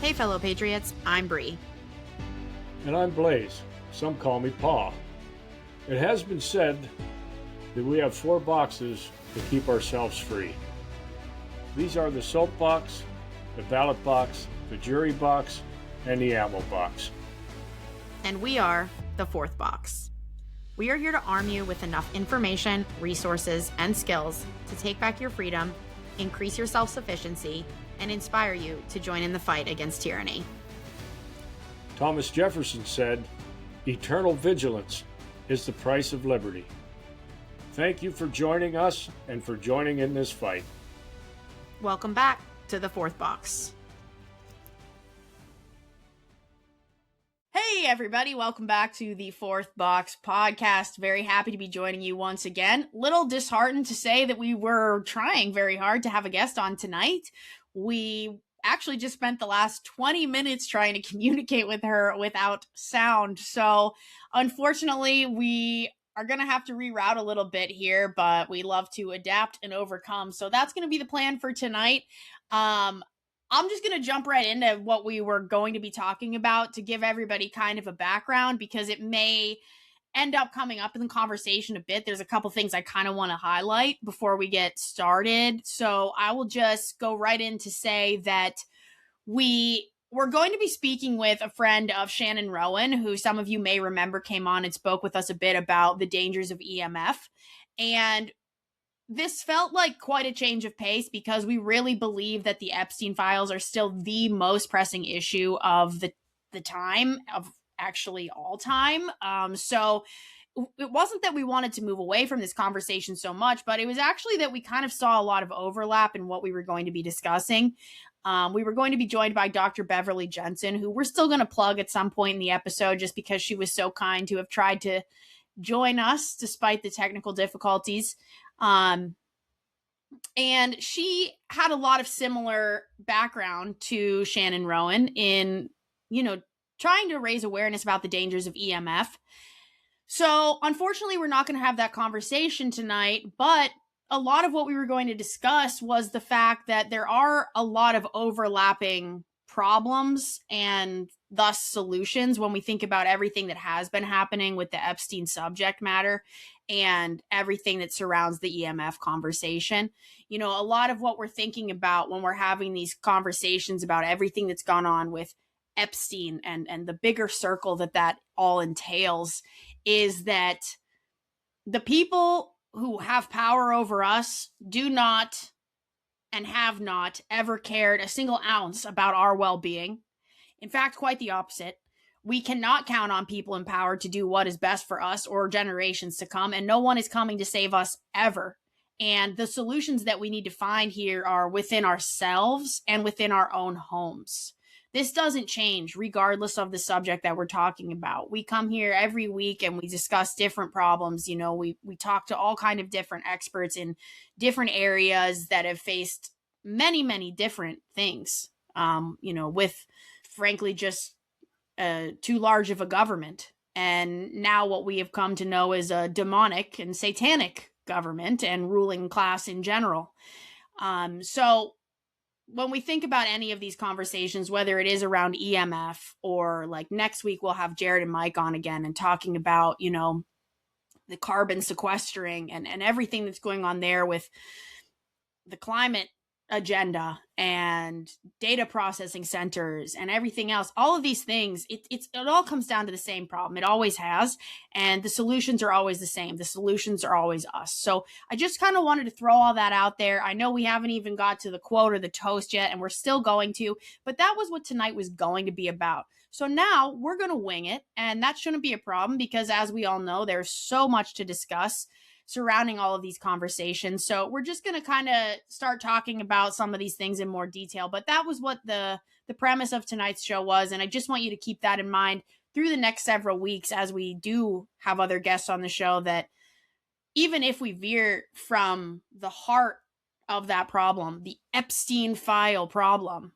Hey fellow patriots, I'm Bree. And I'm Blaze. Some call me Pa. It has been said that we have 4 boxes to keep ourselves free. These are the soap box, the ballot box, the jury box, and the ammo box. And we are the 4th box. We are here to arm you with enough information, resources, and skills to take back your freedom, increase your self-sufficiency, and inspire you to join in the fight against tyranny. Thomas Jefferson said, "Eternal vigilance is the price of liberty." Thank you for joining us and for joining in this fight. Welcome back to the 4th box. Hey everybody, welcome back to the 4th Box podcast. Very happy to be joining you once again. Little disheartened to say that we were trying very hard to have a guest on tonight. We actually just spent the last 20 minutes trying to communicate with her without sound. So unfortunately, we are going to have to reroute a little bit here, but we love to adapt and overcome. So that's going to be the plan for tonight. I'm just going to jump right into what we were going to be talking about to give everybody kind of a background, because it may end up coming up in the conversation a bit. There's a couple things I kind of want to highlight before we get started. So I will just go right in to say that we're going to be speaking with a friend of Shannon Rowan, who some of you may remember came on and spoke with us a bit about the dangers of EMF. And this felt like quite a change of pace because we really believe that the Epstein files are still the most pressing issue of the time, of actually all time. So it wasn't that we wanted to move away from this conversation so much, but it was actually that we kind of saw a lot of overlap in what we were going to be discussing. We were going to be joined by Dr. Beverly Jensen, who we're still going to plug at some point in the episode just because she was so kind to have tried to join us despite the technical difficulties. And she had a lot of similar background to Shannon Rowan in, trying to raise awareness about the dangers of EMF. So unfortunately, we're not going to have that conversation tonight, but a lot of what we were going to discuss was the fact that there are a lot of overlapping problems and thus solutions when we think about everything that has been happening with the Epstein subject matter and everything that surrounds the EMF conversation. A lot of what we're thinking about when we're having these conversations about everything that's gone on with Epstein and the bigger circle that all entails is that the people who have power over us do not and have not ever cared a single ounce about our well-being. In fact, quite the opposite. We cannot count on people in power to do what is best for us or generations to come, and no one is coming to save us ever. And the solutions that we need to find here are within ourselves and within our own homes. This doesn't change regardless of the subject that we're talking about. We come here every week and we discuss different problems. We talk to all kind of different experts in different areas that have faced many, many different things, with frankly just too large of a government. And now what we have come to know is a demonic and satanic government and ruling class in general. So when we think about any of these conversations, whether it is around EMF or like next week, we'll have Jared and Mike on again and talking about, the carbon sequestering and everything that's going on there with the climate agenda and data processing centers and everything else. All of these things, it all comes down to the same problem. It always has. And the solutions are always the same. The solutions are always us. So I just kind of wanted to throw all that out there. I know we haven't even got to the quote or the toast yet, and we're still going to, but that was what tonight was going to be about. So now we're going to wing it, and that shouldn't be a problem because, as we all know, there's so much to discuss surrounding all of these conversations. So we're just going to kind of start talking about some of these things in more detail. But that was what the premise of tonight's show was. And I just want you to keep that in mind through the next several weeks as we do have other guests on the show, that even if we veer from the heart of that problem, the Epstein file problem,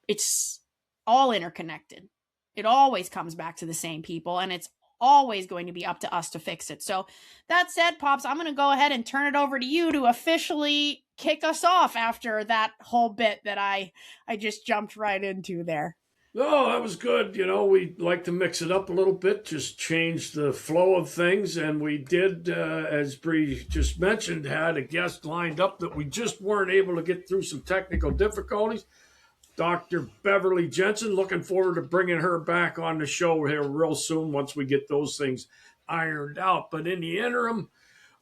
it's all interconnected. It always comes back to the same people, and it's always going to be up to us to fix it. So that said, Pops, I'm going to go ahead and turn it over to you to officially kick us off after that whole bit that I just jumped right into there. No, that was good. We like to mix it up a little bit, just change the flow of things. And we did, as Bree just mentioned, had a guest lined up that we just weren't able to get through some technical difficulties. Dr. Beverly Jensen, looking forward to bringing her back on the show here real soon once we get those things ironed out. But in the interim,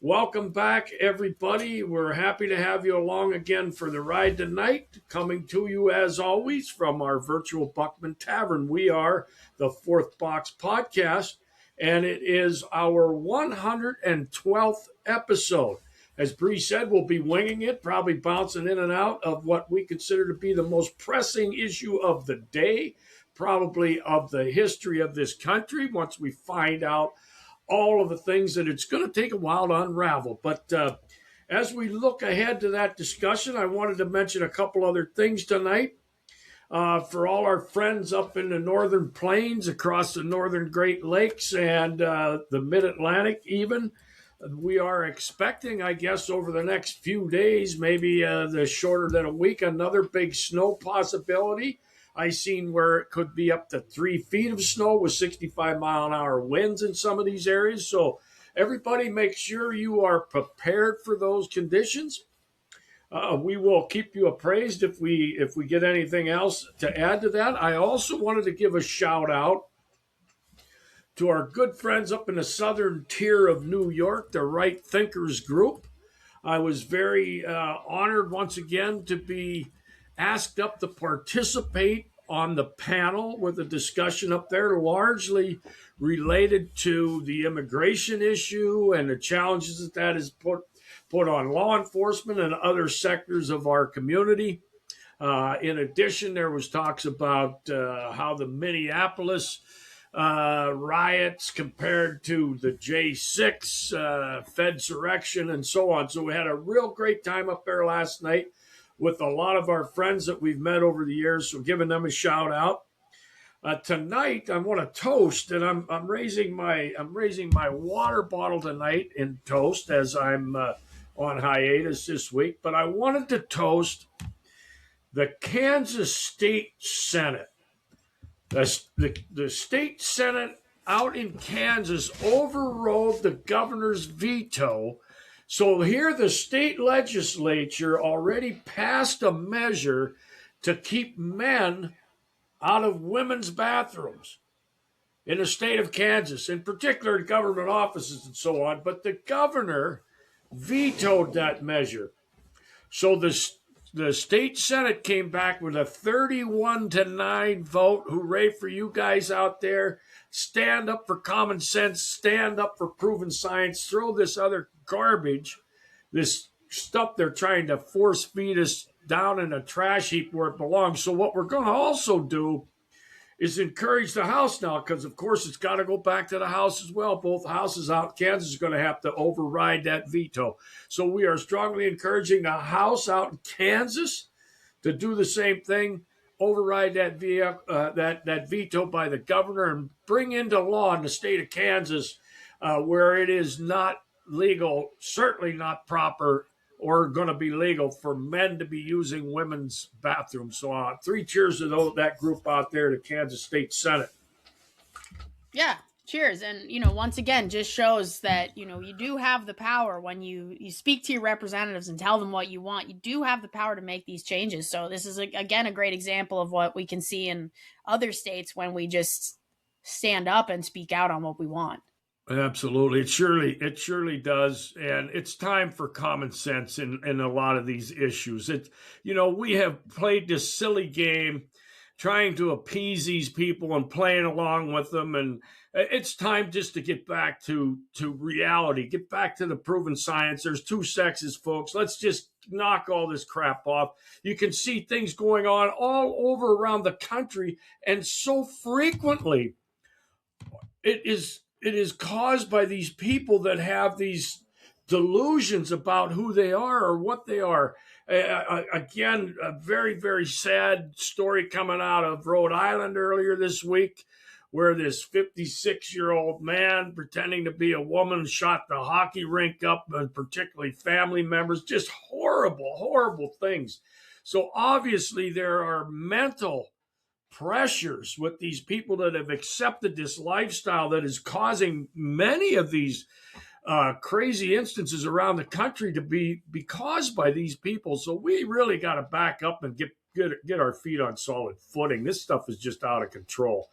welcome back, everybody. We're happy to have you along again for the ride tonight. Coming to you, as always, from our virtual Buckman Tavern. We are the Fourth Box Podcast, and it is our 112th episode. As Bree said, we'll be winging it, probably bouncing in and out of what we consider to be the most pressing issue of the day, probably of the history of this country, once we find out all of the things that it's going to take a while to unravel. But as we look ahead to that discussion, I wanted to mention a couple other things tonight. For all our friends up in the northern plains, across the northern Great Lakes, and the mid-Atlantic even, we are expecting, I guess, over the next few days, maybe the shorter than a week, another big snow possibility. I seen where it could be up to 3 feet of snow with 65-mile-an-hour winds in some of these areas. So everybody make sure you are prepared for those conditions. We will keep you appraised if we get anything else to add to that. I also wanted to give a shout out to our good friends up in the southern tier of New York, the Right Thinkers Group. I was very honored once again to be asked up to participate on the panel with a discussion up there largely related to the immigration issue and the challenges that has put on law enforcement and other sectors of our community. In addition, there was talks about how the Minneapolis riots compared to the J6 Fedsurrection and so on. So we had a real great time up there last night with a lot of our friends that we've met over the years. So giving them a shout out. Tonight, I want to toast, and I'm raising my water bottle tonight in toast as I'm on hiatus this week. But I wanted to toast the Kansas State Senate. The state Senate out in Kansas overrode the governor's veto. So here the state legislature already passed a measure to keep men out of women's bathrooms in the state of Kansas, in particular in government offices and so on. But the governor vetoed that measure. So the state Senate came back with a 31-9 vote. Hooray for you guys out there. Stand up for common sense. Stand up for proven science. Throw this other garbage, this stuff they're trying to force feed us down in a trash heap where it belongs. So what we're going to also do is encourage the House now, because, of course, it's got to go back to the House as well. Both houses out in Kansas are going to have to override that veto. So we are strongly encouraging the House out in Kansas to do the same thing, override that veto by the governor, and bring into law in the state of Kansas where it is not legal, certainly not proper, or going to be legal for men to be using women's bathrooms. So 3 cheers to that group out there, the Kansas State Senate. Yeah, cheers. And, once again, just shows that, you do have the power when you speak to your representatives and tell them what you want. You do have the power to make these changes. So this is, again, a great example of what we can see in other states when we just stand up and speak out on what we want. Absolutely. It surely does. And it's time for common sense in a lot of these issues. We have played this silly game trying to appease these people and playing along with them. And it's time just to get back to reality, get back to the proven science. There's 2 sexes, folks. Let's just knock all this crap off. You can see things going on all over around the country. And so frequently it is caused by these people that have these delusions about who they are or what they are. Again, a very, very sad story coming out of Rhode Island earlier this week, where this 56-year-old man pretending to be a woman shot the hockey rink up, and particularly family members. Just horrible, horrible things. So obviously there are mental pressures with these people that have accepted this lifestyle that is causing many of these crazy instances around the country to be caused by these people. So we really got to back up and get our feet on solid footing. This stuff is just out of control.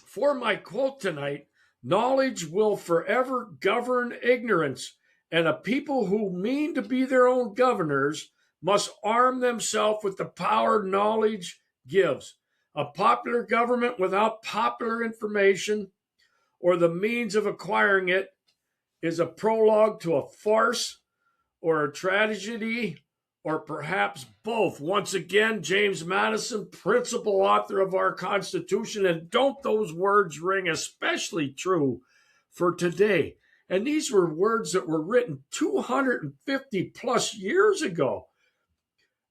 For my quote tonight, knowledge will forever govern ignorance, and a people who mean to be their own governors must arm themselves with the power knowledge gives. A popular government without popular information or the means of acquiring it is a prologue to a farce or a tragedy, or perhaps both. Once again, James Madison, principal author of our Constitution, and don't those words ring especially true for today? And these were words that were written 250 plus years ago,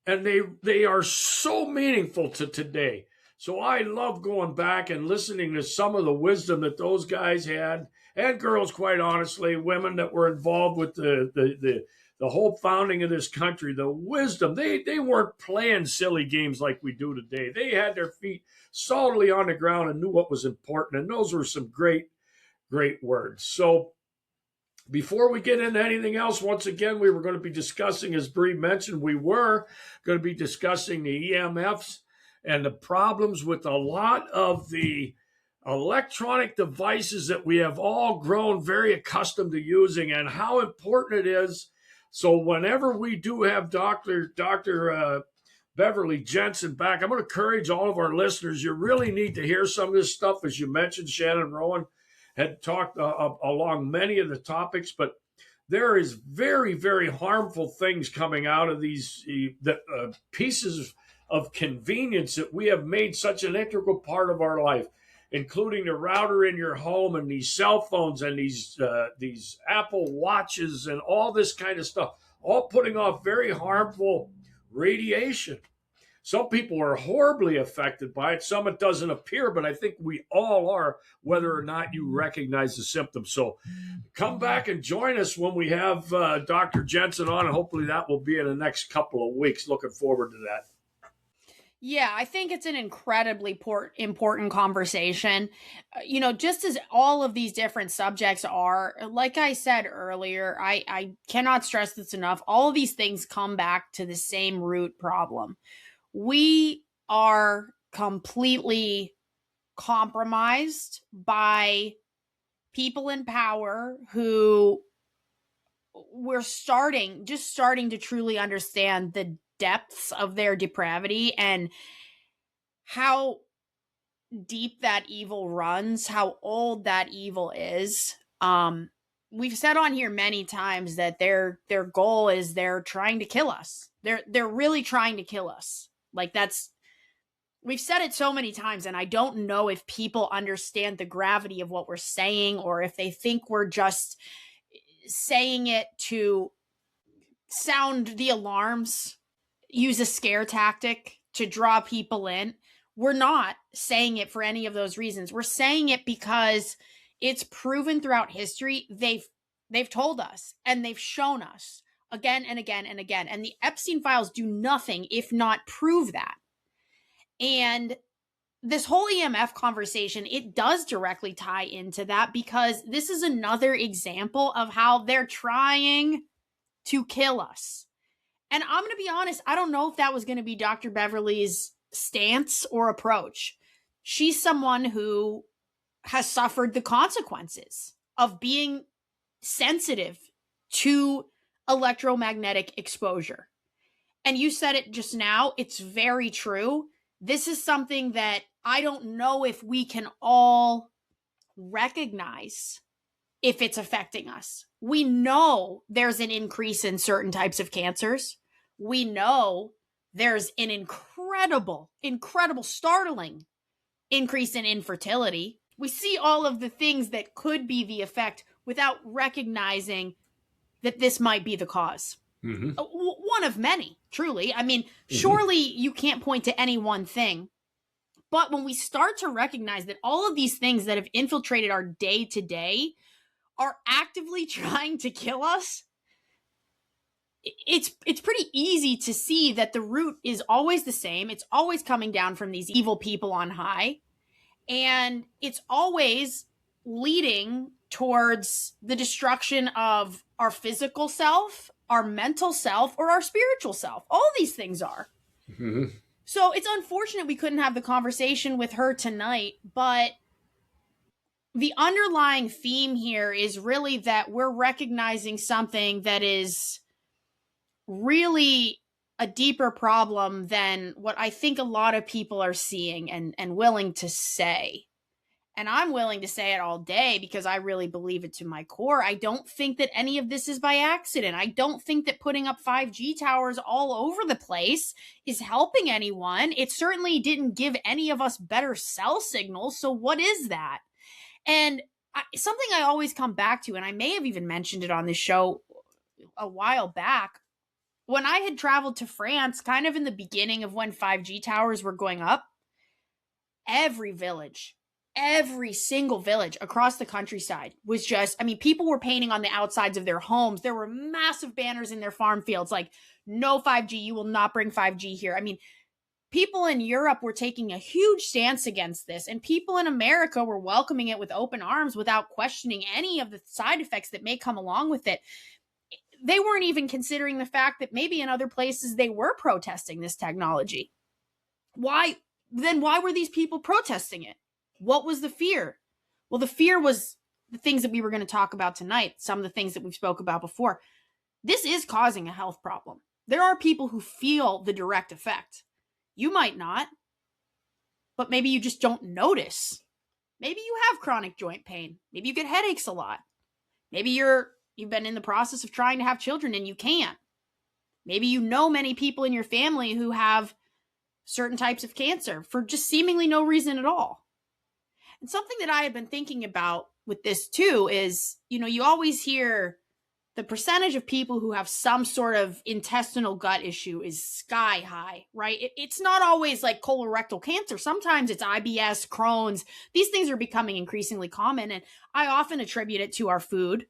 and they are so meaningful to today. So I love going back and listening to some of the wisdom that those guys had, and girls, quite honestly, women that were involved with the whole founding of this country, the wisdom. They weren't playing silly games like we do today. They had their feet solidly on the ground and knew what was important. And those were some great, great words. So before we get into anything else, once again, we were going to be discussing, as Bree mentioned, we were going to be discussing the EMFs and the problems with a lot of the electronic devices that we have all grown very accustomed to using, and how important it is. So whenever we do have Dr. Beverly Jensen back, I'm going to encourage all of our listeners, you really need to hear some of this stuff. As you mentioned, Shannon Rowan had talked along many of the topics, but there is very, very harmful things coming out of these pieces of convenience that we have made such an integral part of our life, including the router in your home and these cell phones and these Apple Watches and all this kind of stuff, all putting off very harmful radiation. Some people are horribly affected by it. Some it doesn't appear, but I think we all are, whether or not you recognize the symptoms. So come back and join us when we have Dr. Jensen on, and hopefully that will be in the next couple of weeks. Looking forward to that. Yeah, I think it's an incredibly important conversation. Just as all of these different subjects are, like I said earlier, I cannot stress this enough. All of these things come back to the same root problem. We are completely compromised by people in power who we're starting to truly understand the depths of their depravity and how deep that evil runs, how old that evil is. We've said on here many times that their goal is they're trying to kill us. They're really trying to kill us. Like, we've said it so many times, and I don't know if people understand the gravity of what we're saying, or if they think we're just saying it to sound the alarms, use a scare tactic to draw people in. We're not saying it for any of those reasons. We're saying it because it's proven throughout history. They've told us, and they've shown us again and again and again. And the Epstein files do nothing if not prove that. And this whole EMF conversation, it does directly tie into that, because this is another example of how they're trying to kill us. And I'm going to be honest, I don't know if that was going to be Dr. Beverly's stance or approach. She's someone who has suffered the consequences of being sensitive to electromagnetic exposure. And you said it just now, it's very true. This is something that I don't know if we can all recognize if it's affecting us. We know there's an increase in certain types of cancers. We know there's an incredible, startling increase in infertility. We see all of the things that could be the effect without recognizing that this might be the cause. Mm-hmm. One of many, truly. I mean, surely you can't point to any one thing. But when we start to recognize that all of these things that have infiltrated our day-to-day are actively trying to kill us, it's pretty easy to see that the root is always the same. It's always coming down from these evil people on high, and it's always leading towards the destruction of our physical self, our mental self, or our spiritual self. All these things are. Mm-hmm. So it's unfortunate we couldn't have the conversation with her tonight, but the underlying theme here is really that we're recognizing something that is really a deeper problem than what I think a lot of people are seeing and willing to say. And I'm willing to say it all day because I really believe it to my core. I don't think that any of this is by accident. I don't think that putting up 5G towers all over the place is helping anyone. It certainly didn't give any of us better cell signals. So what is that? And something I always come back to, and I may have even mentioned it on this show a while back, when I had traveled to France, kind of in the beginning of when 5G towers were going up, every village, every single village across the countryside was just, I mean, people were painting on the outsides of their homes. There were massive banners in their farm fields like, no 5G, you will not bring 5G here. I mean, people in Europe were taking a huge stance against this, and people in America were welcoming it with open arms without questioning any of the side effects that may come along with it. They weren't even considering the fact that maybe in other places they were protesting this technology. Why were these people protesting it? What was the fear? Well, the fear was the things that we were going to talk about tonight, some of the things that we've spoke about before. This is causing a health problem. There are people who feel the direct effect. You might not, but maybe you just don't notice. Maybe you have chronic joint pain. Maybe you get headaches a lot. Maybe you've been in the process of trying to have children and you can't. Maybe you know many people in your family who have certain types of cancer for just seemingly no reason at all. And something that I have been thinking about with this too is, you always hear the percentage of people who have some sort of intestinal gut issue is sky high, right? It's not always like colorectal cancer. Sometimes it's IBS, Crohn's. These things are becoming increasingly common, and I often attribute it to our food,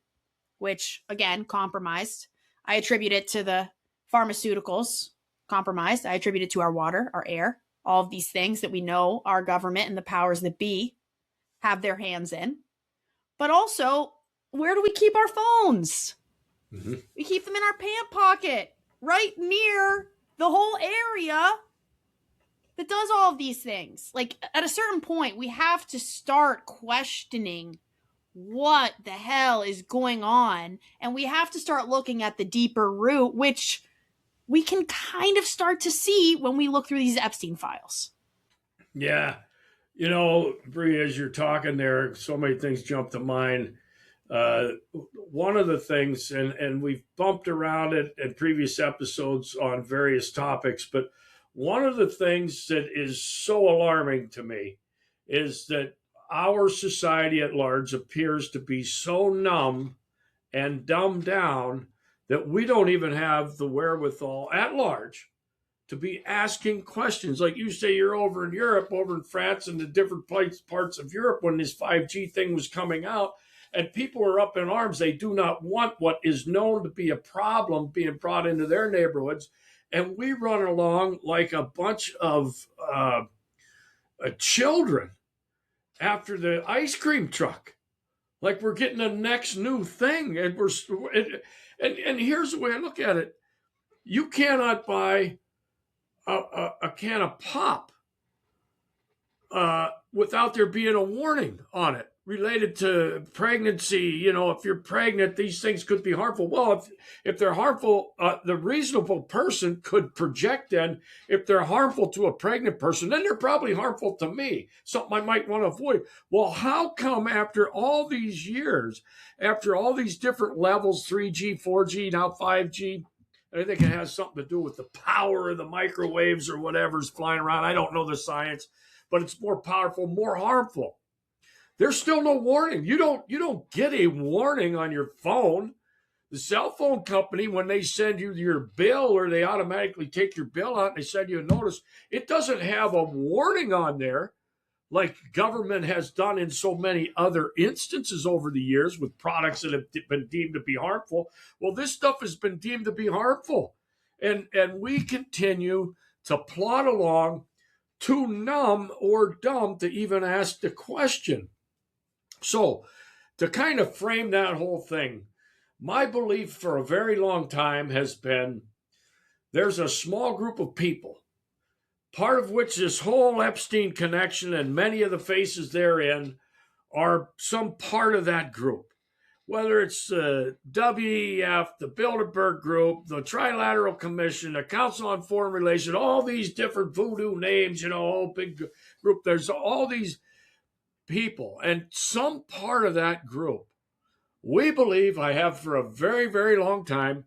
which, again, compromised. I attribute it to the pharmaceuticals, compromised. I attribute it to our water, our air, all of these things that we know our government and the powers that be have their hands in. But also, where do we keep our phones? Mm-hmm. We keep them in our pant pocket, right near the whole area that does all of these things. Like, at a certain point, we have to start questioning what the hell is going on, and we have to start looking at the deeper root, which we can kind of start to see when we look through these Epstein files. Yeah. Bree, as you're talking there, so many things jump to mind. One of the things, and we've bumped around it in previous episodes on various topics, but one of the things that is so alarming to me is that our society at large appears to be so numb and dumbed down that we don't even have the wherewithal at large to be asking questions. Like you say, you're over in Europe, over in France and the different parts of Europe when this 5G thing was coming out, and people are up in arms. They do not want what is known to be a problem being brought into their neighborhoods. And we run along like a bunch of children after the ice cream truck, like we're getting the next new thing. And here's the way I look at it. You cannot buy a can of pop without there being a warning on it related to pregnancy. If you're pregnant, these things could be harmful. Well, if they're harmful, the reasonable person could project then, if they're harmful to a pregnant person, then they're probably harmful to me, something I might want to avoid. Well, how come after all these years, after all these different levels, 3G, 4G, now 5G, I think it has something to do with the power of the microwaves or whatever's flying around. I don't know the science, but it's more powerful, more harmful. There's still no warning. You don't get a warning on your phone. The cell phone company, when they send you your bill or they automatically take your bill out and they send you a notice, it doesn't have a warning on there like government has done in so many other instances over the years with products that have been deemed to be harmful. Well, this stuff has been deemed to be harmful. And we continue to plod along, too numb or dumb to even ask the question. So, to kind of frame that whole thing, my belief for a very long time has been there's a small group of people, part of which this whole Epstein connection and many of the faces therein are some part of that group. Whether it's WEF, the Bilderberg Group, the Trilateral Commission, the Council on Foreign Relations, all these different voodoo names, whole big group. There's all these people, and some part of that group, we believe, I have for a very, very long time,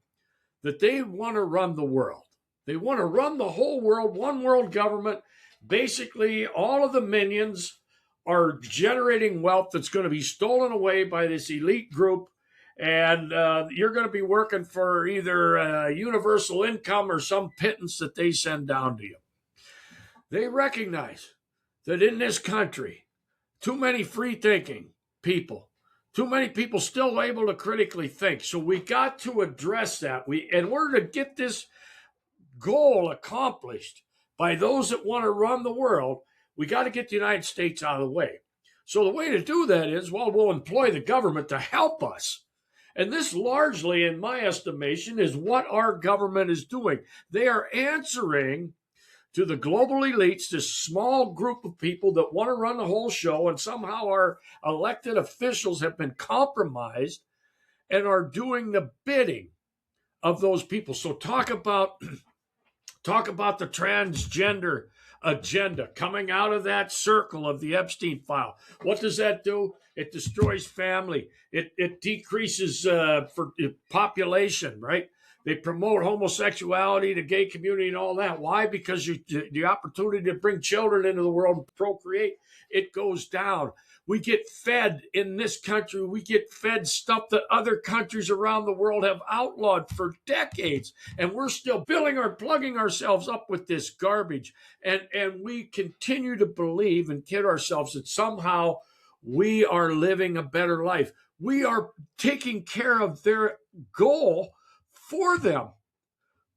that they want to run the world. They want to run the whole world, one world government. Basically, all of the minions are generating wealth that's going to be stolen away by this elite group. And you're going to be working for either universal income or some pittance that they send down to you. They recognize that in this country, too many free-thinking people, too many people still able to critically think. So we got to address that. In order to get this goal accomplished by those that want to run the world, we got to get the United States out of the way. So the way to do that is, well, we'll employ the government to help us. And this largely, in my estimation, is what our government is doing. They are answering to the global elites, this small group of people that want to run the whole show, and somehow our elected officials have been compromised and are doing the bidding of those people. So talk about the transgender agenda coming out of that circle of the Epstein file. What does that do? It destroys family. It decreases for population, right? They promote homosexuality, the gay community, and all that. Why? Because the opportunity to bring children into the world and procreate, it goes down. We get fed in this country. We get fed stuff that other countries around the world have outlawed for decades. And we're still plugging ourselves up with this garbage. And we continue to believe and kid ourselves that somehow we are living a better life. We are taking care of their goal for them.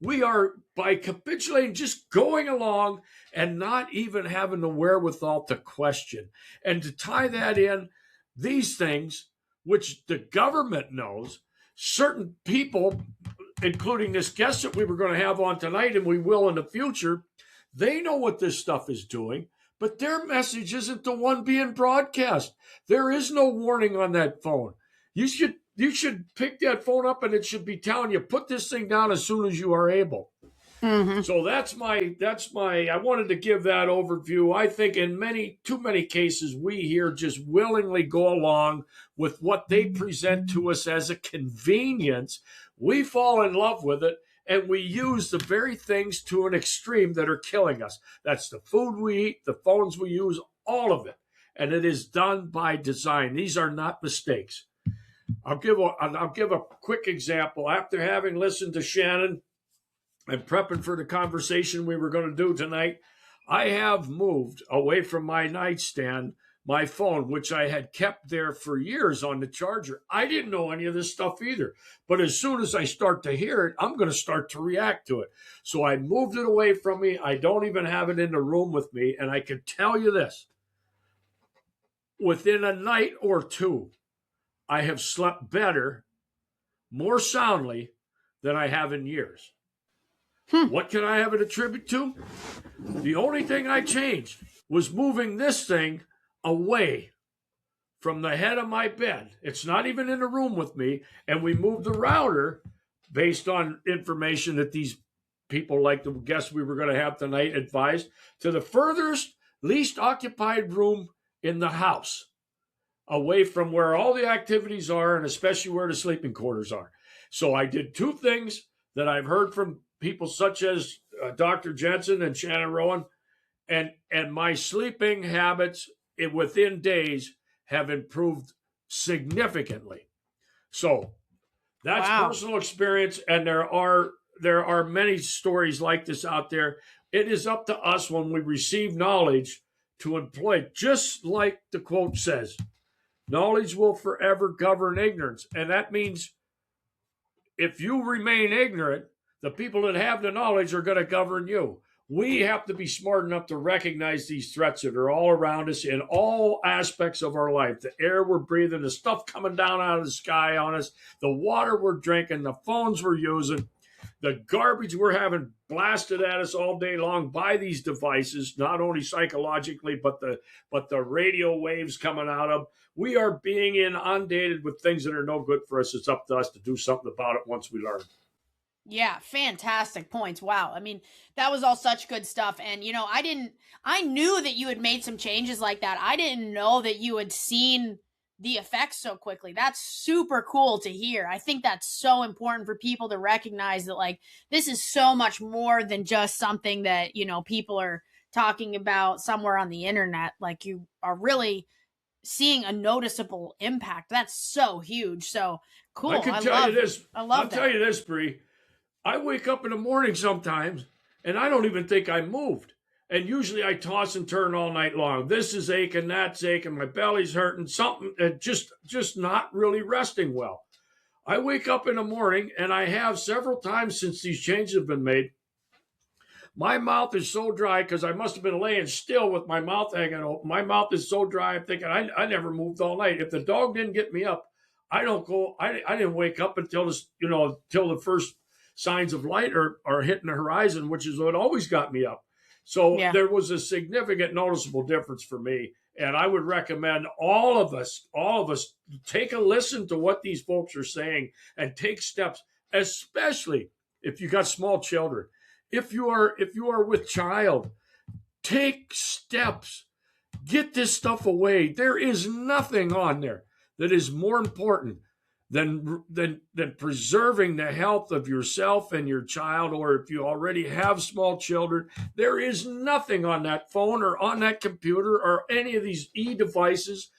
We are, by capitulating, just going along and not even having the wherewithal to question. And to tie that in, these things, which the government knows, certain people, including this guest that we were going to have on tonight, and we will in the future, they know what this stuff is doing, but their message isn't the one being broadcast. There is no warning on that phone. You should pick that phone up and it should be telling you, put this thing down as soon as you are able. Mm-hmm. So that's my, I wanted to give that overview. I think in too many cases, we here just willingly go along with what they present to us as a convenience. We fall in love with it, and we use the very things to an extreme that are killing us. That's the food we eat, the phones we use, all of it. And it is done by design. These are not mistakes. I'll give a quick example. After having listened to Shannon and prepping for the conversation we were going to do tonight, I have moved away from my nightstand my phone, which I had kept there for years on the charger. I didn't know any of this stuff either. But as soon as I start to hear it, I'm going to start to react to it. So I moved it away from me. I don't even have it in the room with me. And I can tell you this, within a night or two, I have slept better, more soundly than I have in years. What can I have it attribute to? The only thing I changed was moving this thing away from the head of my bed. It's not even in the room with me. And we moved the router based on information that these people, like the guests we were going to have tonight, advised, to the furthest, least occupied room in the house, away from where all the activities are and especially where the sleeping quarters are. So I did two things that I've heard from people such as Dr. Jensen and Shannon Rowan, and my sleeping habits within days have improved significantly. So that's personal experience, and there are many stories like this out there. It is up to us when we receive knowledge to employ, just like the quote says, knowledge will forever govern ignorance. And that means if you remain ignorant, the people that have the knowledge are going to govern you. We have to be smart enough to recognize these threats that are all around us in all aspects of our life. The air we're breathing, the stuff coming down out of the sky on us, the water we're drinking, the phones we're using, the garbage we're having blasted at us all day long by these devices, not only psychologically, but the radio waves coming out of. We are being inundated with things that are no good for us. It's up to us to do something about it once we learn. Yeah, fantastic points. Wow. I mean, that was all such good stuff. And, I knew that you had made some changes like that. I didn't know that you had seen the effects so quickly. That's super cool to hear. I think that's so important for people to recognize that, like, this is so much more than just something that, people are talking about somewhere on the internet. Like, you are really seeing a noticeable impact. That's so huge. So cool. I can tell you this. I'll tell you this, Bree. I wake up in the morning sometimes and I don't even think I moved. And usually I toss and turn all night long. This is aching, that's aching, my belly's hurting, something just not really resting well. I wake up in the morning and I have several times since these changes have been made. My mouth is so dry because I must have been laying still with my mouth hanging open. My mouth is so dry, I'm thinking I never moved all night. If the dog didn't get me up, I didn't wake up until till the first signs of light are hitting the horizon, which is what always got me up. So There was a significant noticeable difference for me. And I would recommend all of us take a listen to what these folks are saying and take steps, especially if you got small children. If you are with child, take steps. Get this stuff away. There is nothing on there that is more important than preserving the health of yourself and your child, or if you already have small children, there is nothing on that phone or on that computer or any of these e-devices.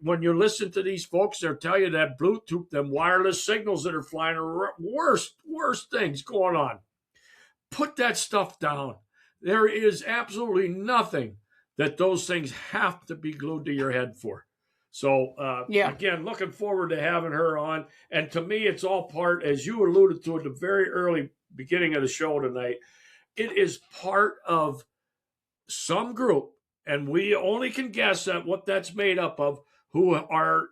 When you listen to these folks, they'll tell you that Bluetooth, them wireless signals that are flying are worst things going on. Put that stuff down. There is absolutely nothing that those things have to be glued to your head for. So, Again, looking forward to having her on. And to me, it's all part, as you alluded to at the very early beginning of the show tonight, it is part of some group, and we only can guess at what that's made up of, who are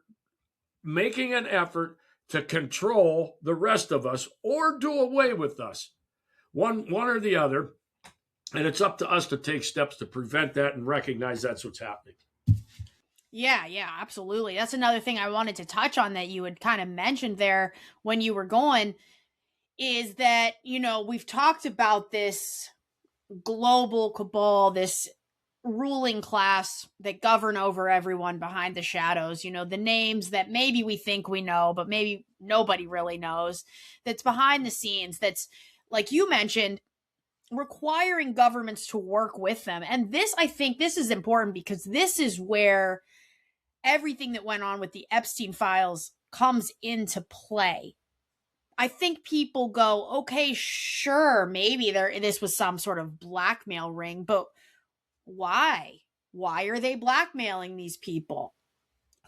making an effort to control the rest of us or do away with us, one or the other. And it's up to us to take steps to prevent that and recognize that's what's happening. Yeah, absolutely. That's another thing I wanted to touch on that you had kind of mentioned there when you were going, is that, we've talked about this global cabal, this ruling class that govern over everyone behind the shadows, the names that maybe we think we know, but maybe nobody really knows, that's behind the scenes, that's, like you mentioned, requiring governments to work with them. And I think this is important because this is where everything that went on with the Epstein files comes into play. I think people go, okay, sure, maybe this was some sort of blackmail ring, but why? Why are they blackmailing these people?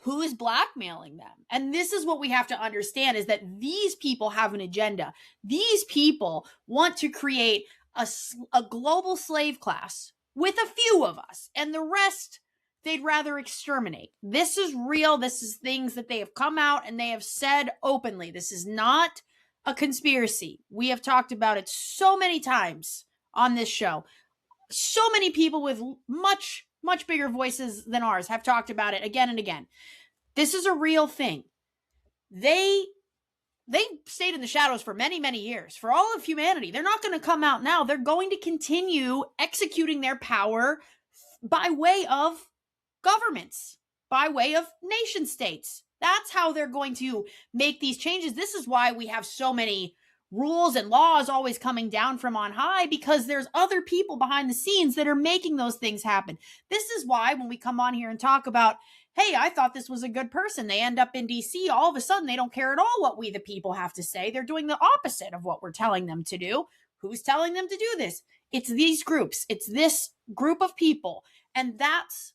Who is blackmailing them? And this is what we have to understand, is that these people have an agenda. These people want to create a global slave class with a few of us, and the rest they'd rather exterminate. This is real. This is things that they have come out and they have said openly. This is not a conspiracy. We have talked about it so many times on this show. So many people with much, much bigger voices than ours have talked about it again and again. This is a real thing. They stayed in the shadows for many, many years, for all of humanity. They're not going to come out now. They're going to continue executing their power by way of governments, by way of nation states. That's how they're going to make these changes. This is why we have so many rules and laws always coming down from on high, because there's other people behind the scenes that are making those things happen. This is why when we come on here and talk about, hey, I thought this was a good person, they end up in DC, all of a sudden they don't care at all what we the people have to say. They're doing the opposite of what we're telling them to do. Who's telling them to do this? It's these groups. It's this group of people. And that's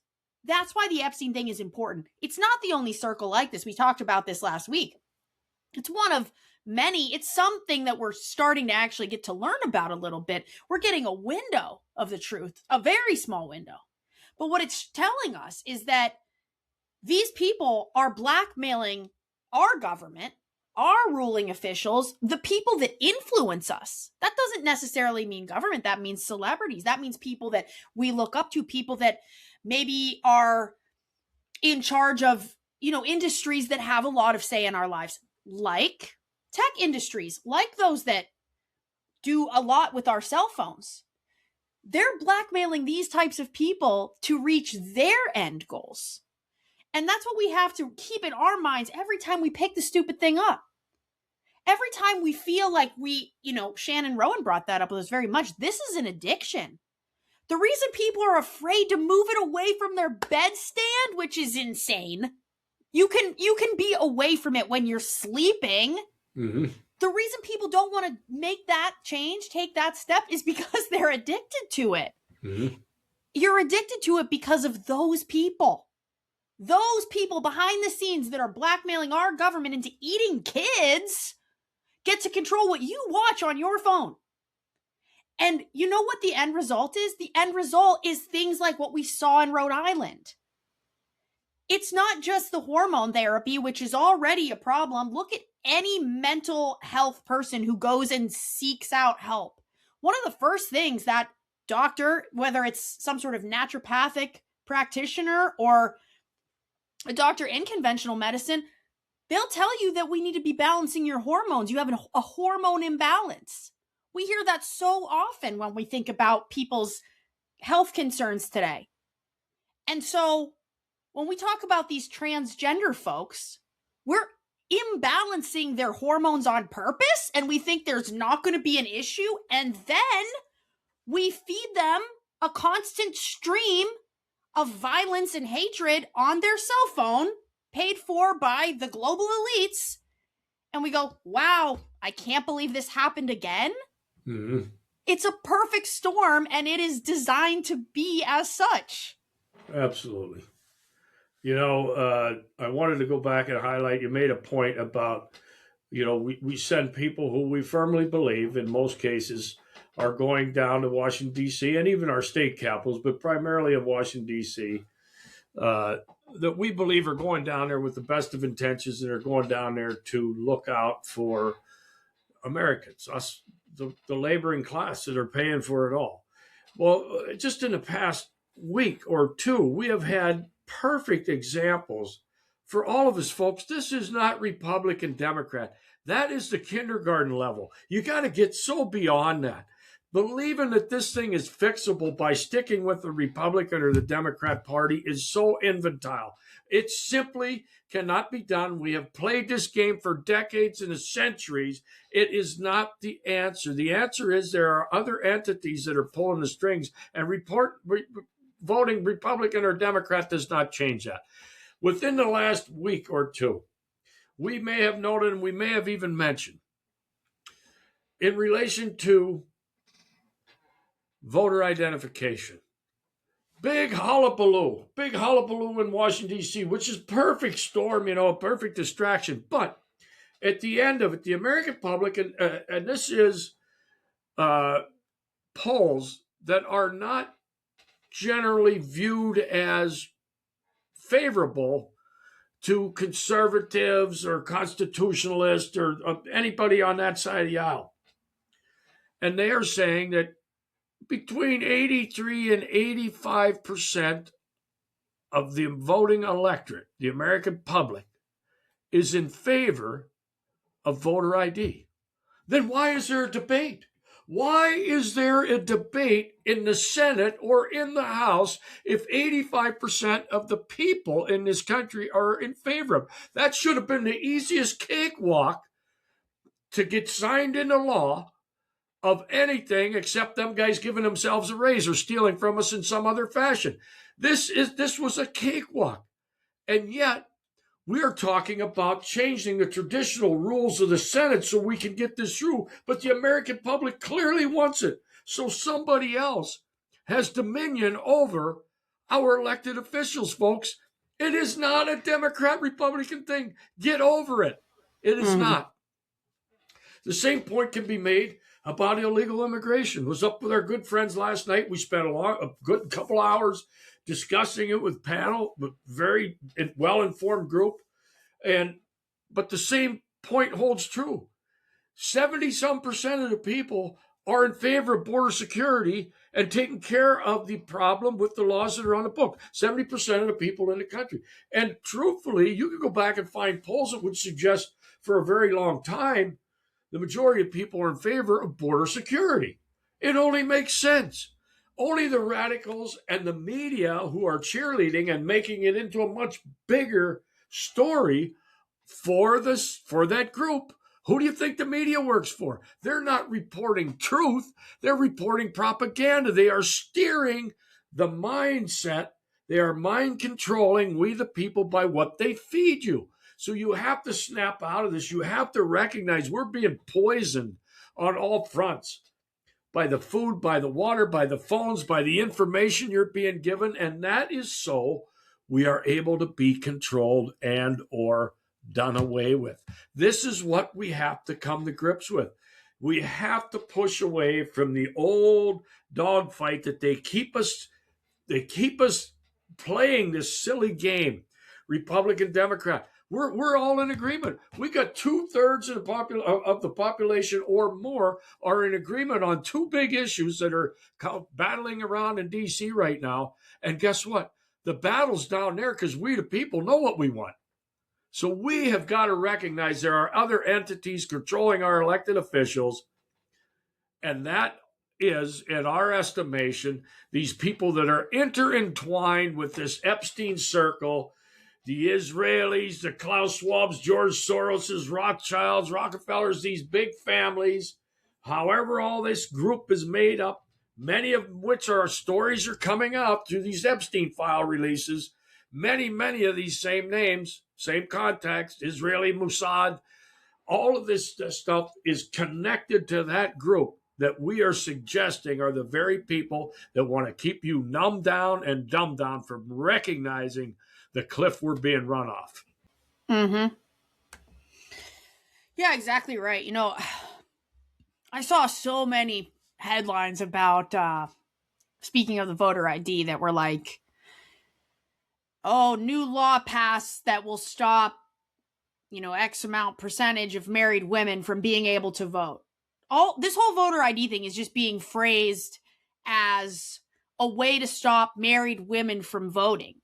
why the Epstein thing is important. It's not the only circle like this. We talked about this last week. It's one of many. It's something that we're starting to actually get to learn about a little bit. We're getting a window of the truth, a very small window. But what it's telling us is that these people are blackmailing our government, our ruling officials, the people that influence us. That doesn't necessarily mean government. That means celebrities. That means people that we look up to, people that maybe are in charge of, industries that have a lot of say in our lives, like tech industries, like those that do a lot with our cell phones. They're blackmailing these types of people to reach their end goals. And that's what we have to keep in our minds every time we pick the stupid thing up. Every time we feel like Shannon Rowan brought that up with us very much. This is an addiction. The reason people are afraid to move it away from their bedstand, which is insane. You can be away from it when you're sleeping. Mm-hmm. The reason people don't want to make that change, take that step, is because they're addicted to it. Mm-hmm. You're addicted to it because of those people. Those people behind the scenes that are blackmailing our government into eating kids get to control what you watch on your phone. And you know what the end result is? The end result is things like what we saw in Rhode Island. It's not just the hormone therapy, which is already a problem. Look at any mental health person who goes and seeks out help. One of the first things that doctor, whether it's some sort of naturopathic practitioner or a doctor in conventional medicine, they'll tell you that we need to be balancing your hormones. You have a hormone imbalance. We hear that so often when we think about people's health concerns today. And so when we talk about these transgender folks, we're imbalancing their hormones on purpose, and we think there's not going to be an issue. And then we feed them a constant stream of violence and hatred on their cell phone, paid for by the global elites. And we go, wow, I can't believe this happened again. Mm-hmm. It's a perfect storm, and it is designed to be as such. Absolutely. I wanted to go back and highlight, you made a point about, we send people who we firmly believe, in most cases, are going down to Washington, D.C., and even our state capitals, but primarily of Washington, D.C., that we believe are going down there with the best of intentions and are going down there to look out for Americans, us, the laboring class that are paying for it all. Well, just in the past week or two, we have had perfect examples for all of us, folks. This is not Republican, Democrat. That is the kindergarten level. You got to get so beyond that. Believing that this thing is fixable by sticking with the Republican or the Democrat Party is so infantile. It simply cannot be done. We have played this game for decades and centuries. It is not the answer. The answer is there are other entities that are pulling the strings, and voting Republican or Democrat does not change that. Within the last week or two, we may have noted, and we may have even mentioned, in relation to voter identification, big hullabaloo in Washington, D.C., which is perfect storm, a perfect distraction. But at the end of it, the American public, and this is polls that are not generally viewed as favorable to conservatives or constitutionalists or anybody on that side of the aisle. And they are saying that between 83 and 85% of the voting electorate, the American public, is in favor of voter ID. Then why is there a debate? Why is there a debate in the Senate or in the House if 85% of the people in this country are in favor of? That should have been the easiest cakewalk to get signed into law of anything except them guys giving themselves a raise or stealing from us in some other fashion. This was a cakewalk. And yet we are talking about changing the traditional rules of the Senate so we can get this through. But the American public clearly wants it. so somebody else has dominion over our elected officials, folks. It is not a Democrat-Republican thing. Get over it. It is not. The same point can be made about illegal immigration. Was up with our good friends last night. We spent a good couple hours discussing it with panel, with very well-informed group. But the same point holds true. 70-some% of the people are in favor of border security and taking care of the problem with the laws that are on the book. 70% of the people in the country. And truthfully, you can go back and find polls that would suggest for a very long time, the majority of people are in favor of border security. It only makes sense. Only the radicals and the media who are cheerleading and making it into a much bigger story for that group. Who do you think the media works for? They're not reporting truth. They're reporting propaganda. They are steering the mindset. They are mind controlling we the people by what they feed you. So you have to snap out of this. You have to recognize we're being poisoned on all fronts by the food, by the water, by the phones, by the information you're being given. And that is so we are able to be controlled and or done away with. This is what we have to come to grips with. We have to push away from the old dogfight that they keep us playing this silly game, Republican, Democrat. We're all in agreement. We got 2/3 of the population or more are in agreement on two big issues that are battling around in D.C. right now. And guess what? The battle's down there because we, the people, know what we want. So we have got to recognize there are other entities controlling our elected officials. And that is, in our estimation, these people that are intertwined with this Epstein circle, the Israelis, the Klaus Schwabs, George Soroses, Rothschilds, Rockefellers, these big families, however all this group is made up, many of which are stories are coming out through these Epstein file releases, many of these same names, same context, Israeli Mossad, all of this stuff is connected to that group that we are suggesting are the very people that want to keep you numbed down and dumbed down from recognizing the cliff we're being run off. Mm-hmm. Yeah, exactly right. You know, I saw so many headlines about, speaking of the voter ID, that were like, oh, new law passed that will stop, X amount percentage of married women from being able to vote. This whole voter ID thing is just being phrased as a way to stop married women from voting,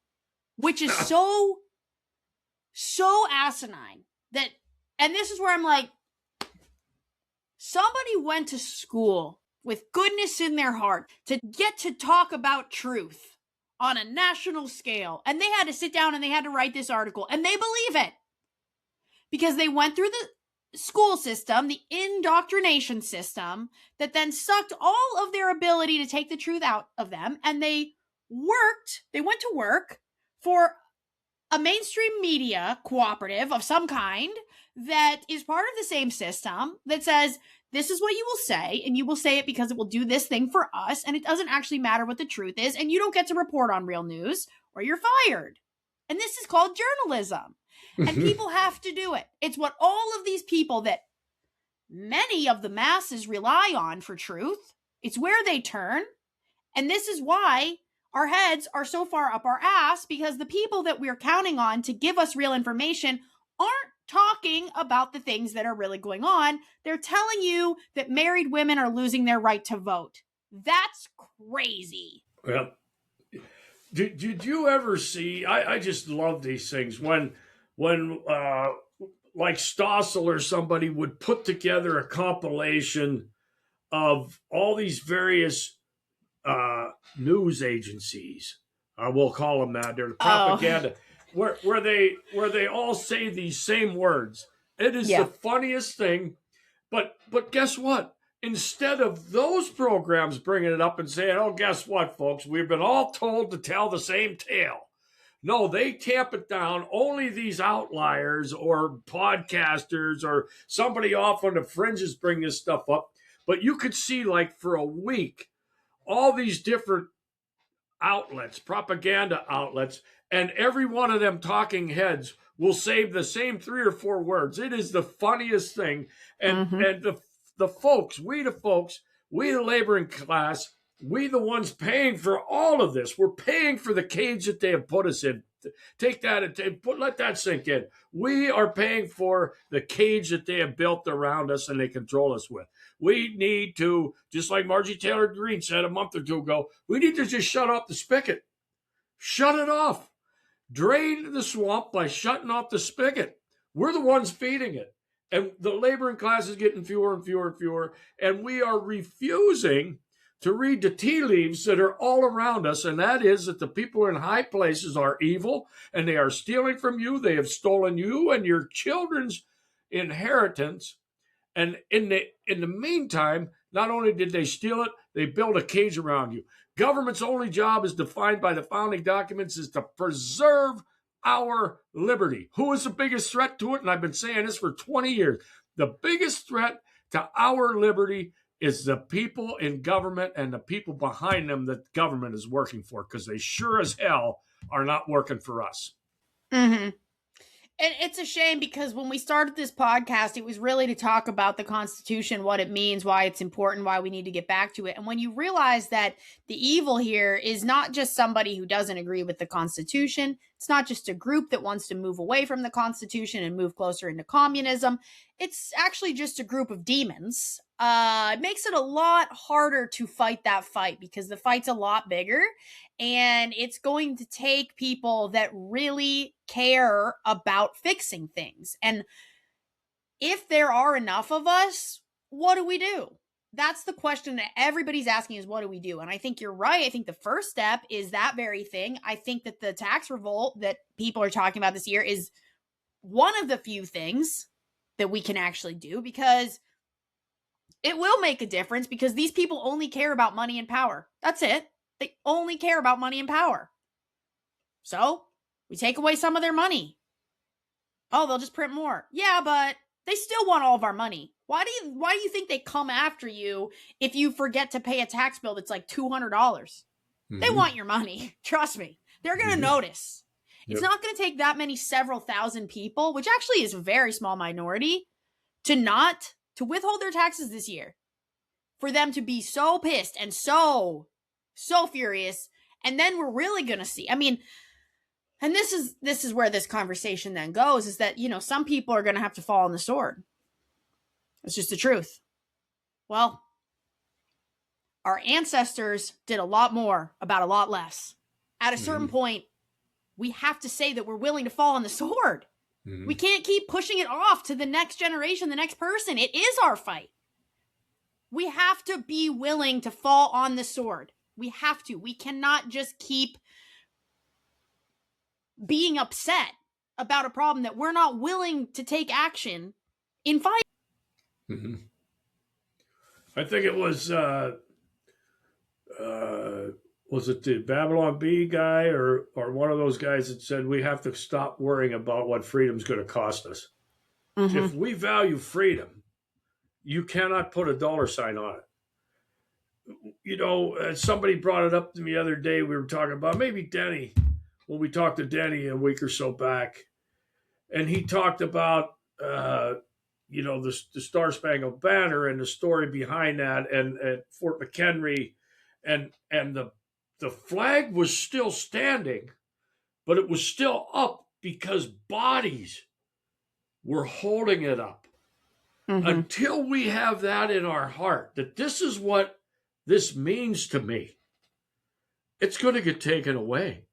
which is so asinine that, and this is where I'm like, somebody went to school with goodness in their heart to get to talk about truth on a national scale. And they had to sit down and they had to write this article, and they believe it because they went through the school system, the indoctrination system, that then sucked all of their ability to take the truth out of them. And they went to work for a mainstream media cooperative of some kind that is part of the same system that says, this is what you will say, and you will say it because it will do this thing for us, and it doesn't actually matter what the truth is, and you don't get to report on real news, or you're fired. And this is called journalism. And people have to do it. It's what all of these people that many of the masses rely on for truth, it's where they turn. And this is why our heads are so far up our ass, because the people that we're counting on to give us real information aren't talking about the things that are really going on. They're telling you that married women are losing their right to vote. That's crazy. Well, did you ever see, I just love these things, when like Stossel or somebody would put together a compilation of all these various news agencies, we'll call them that, they're propaganda, where they all say these same words. It is the funniest thing. But guess what? Instead of those programs bringing it up and saying, oh, guess what, folks? We've been all told to tell the same tale. No, they tamp it down. Only these outliers or podcasters or somebody off on the fringes bring this stuff up. But you could see, like, for a week, all these different outlets, propaganda outlets, and every one of them talking heads will say the same 3 or 4 words. It is the funniest thing. And the folks, we the laboring class, we the ones paying for all of this. We're paying for the cage that they have put us in. Take that and let that sink in. We are paying for the cage that they have built around us and they control us with. We need to, just like Margie Taylor Greene said a month or two ago, we need to just shut off the spigot. Shut it off. Drain the swamp by shutting off the spigot. We're the ones feeding it. And the laboring class is getting fewer and fewer and fewer. And we are refusing to read the tea leaves that are all around us. And that is that the people in high places are evil and they are stealing from you. They have stolen you and your children's inheritance. And in the meantime, not only did they steal it, they built a cage around you. Government's only job, as defined by the founding documents, is to preserve our liberty. Who is the biggest threat to it? And I've been saying this for 20 years. The biggest threat to our liberty is the people in government and the people behind them that government is working for, because they sure as hell are not working for us. Mm-hmm. And it's a shame because when we started this podcast, it was really to talk about the Constitution, what it means, why it's important, why we need to get back to it. And when you realize that the evil here is not just somebody who doesn't agree with the Constitution, it's not just a group that wants to move away from the Constitution and move closer into communism, it's actually just a group of demons. It makes it a lot harder to fight that fight because the fight's a lot bigger. And it's going to take people that really care about fixing things. And if there are enough of us, what do we do? That's the question that everybody's asking is, what do we do? And I think you're right. I think the first step is that very thing. I think that the tax revolt that people are talking about this year is one of the few things that we can actually do, because it will make a difference, because these people only care about money and power. That's it. They only care about money and power. So we take away some of their money. Oh, they'll just print more. Yeah, but they still want all of our money. Why do you think they come after you if you forget to pay a tax bill that's like $200? Mm-hmm. They want your money. Trust me. They're going to notice. Yep. It's not going to take that many several thousand people, which actually is a very small minority, to withhold their taxes this year, for them to be so pissed and so furious. And then we're really going to see, I mean, and this is where this conversation then goes, is that, some people are going to have to fall on the sword. It's just the truth. Well, our ancestors did a lot more about a lot less. At a certain point, we have to say that we're willing to fall on the sword. We can't keep pushing it off to the next generation, the next person. It is our fight. We have to be willing to fall on the sword. We have to. We cannot just keep being upset about a problem that we're not willing to take action in fight. Mm-hmm. I think it was it the Babylon Bee guy or one of those guys that said we have to stop worrying about what freedom's going to cost us. Mm-hmm. If we value freedom, you cannot put a dollar sign on it. Somebody brought it up to me the other day. We were talking about maybe Denny, when we talked to Denny a week or so back, and he talked about the Star Spangled Banner and the story behind that, and at Fort McHenry, and the flag was still standing, but it was still up because bodies were holding it up. Mm-hmm. Until we have that in our heart, that this is what this means to me, it's going to get taken away.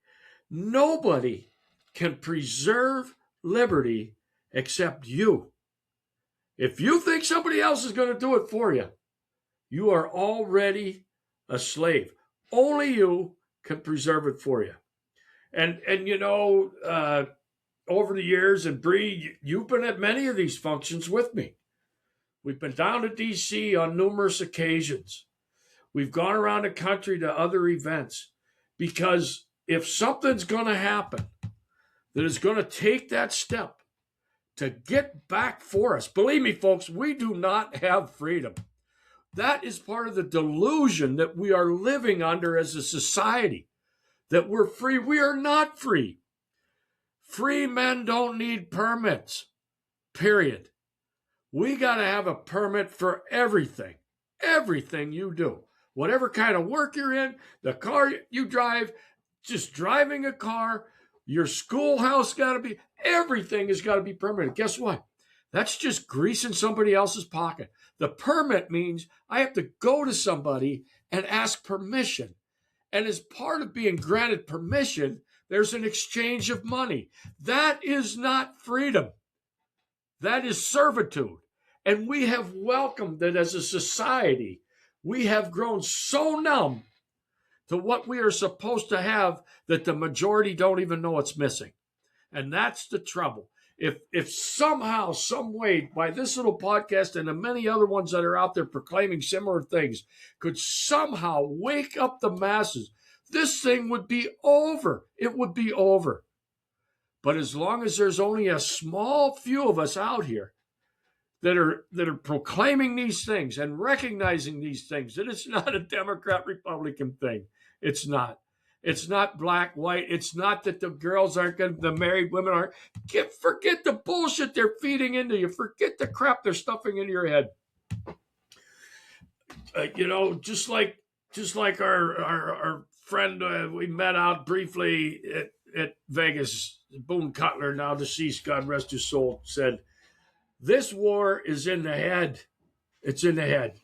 Nobody can preserve liberty except you. If you think somebody else is going to do it for you, you are already a slave. Only you can preserve it for you. And over the years, and Bree, you've been at many of these functions with me. We've been down to D.C. on numerous occasions. We've gone around the country to other events, because if something's going to happen that is going to take that step to get back for us, believe me, folks, we do not have freedom. That is part of the delusion that we are living under as a society, that we're free. We are not free. Free men don't need permits, period. We got to have a permit for everything you do. Whatever kind of work you're in, the car you drive, just driving a car, your schoolhouse got to be, everything has got to be permitted. Guess what? That's just greasing somebody else's pocket. The permit means I have to go to somebody and ask permission. And as part of being granted permission, there's an exchange of money. That is not freedom. That is servitude. And we have welcomed it as a society. We have grown so numb to what we are supposed to have that the majority don't even know it's missing. And that's the trouble. If somehow, some way, by this little podcast and the many other ones that are out there proclaiming similar things, could somehow wake up the masses, this thing would be over. It would be over. But as long as there's only a small few of us out here that are proclaiming these things and recognizing these things, that it's not a Democrat-Republican thing. It's not. It's not black, white. It's not that the girls aren't going to, the married women aren't. Forget the bullshit they're feeding into you. Forget the crap they're stuffing into your head. Just like our friend we met out briefly at Vegas, Boone Cutler, now deceased, God rest his soul, said, this war is in the head. It's in the head.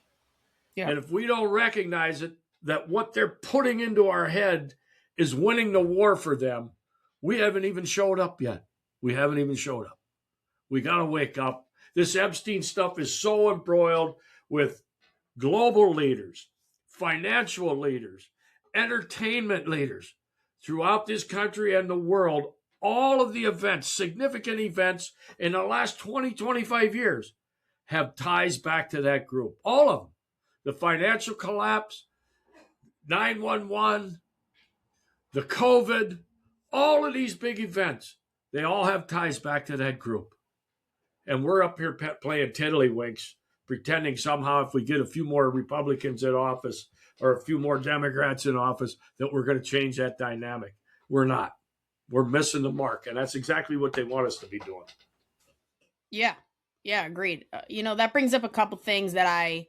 Yeah. And if we don't recognize it, that what they're putting into our head is winning the war for them, we haven't even showed up yet. We haven't even showed up. We got to wake up. This Epstein stuff is so embroiled with global leaders, financial leaders, entertainment leaders throughout this country and the world. All of the events, significant events in the last 20, 25 years have ties back to that group. All of them. The financial collapse, 9/11, the COVID, all of these big events, they all have ties back to that group. And we're up here playing tiddlywinks, pretending somehow if we get a few more Republicans in office or a few more Democrats in office that we're going to change that dynamic. We're not. We're missing the mark. And that's exactly what they want us to be doing. Yeah. Yeah, agreed. That brings up a couple things that I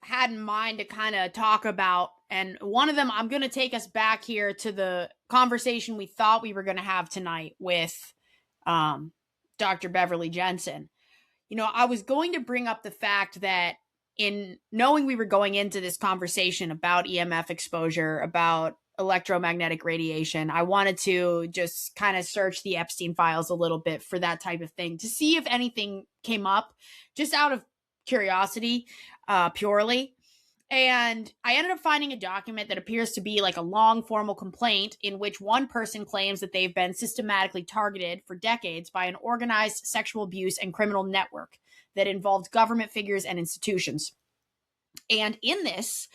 had in mind to kind of talk about. And one of them, I'm going to take us back here to the conversation we thought we were going to have tonight with Dr. Beverly Jensen. I was going to bring up the fact that in knowing we were going into this conversation about EMF exposure, about electromagnetic radiation, I wanted to just kind of search the Epstein files a little bit for that type of thing to see if anything came up, just out of curiosity, purely. And I ended up finding a document that appears to be like a long formal complaint in which one person claims that they've been systematically targeted for decades by an organized sexual abuse and criminal network that involved government figures and institutions. And in this,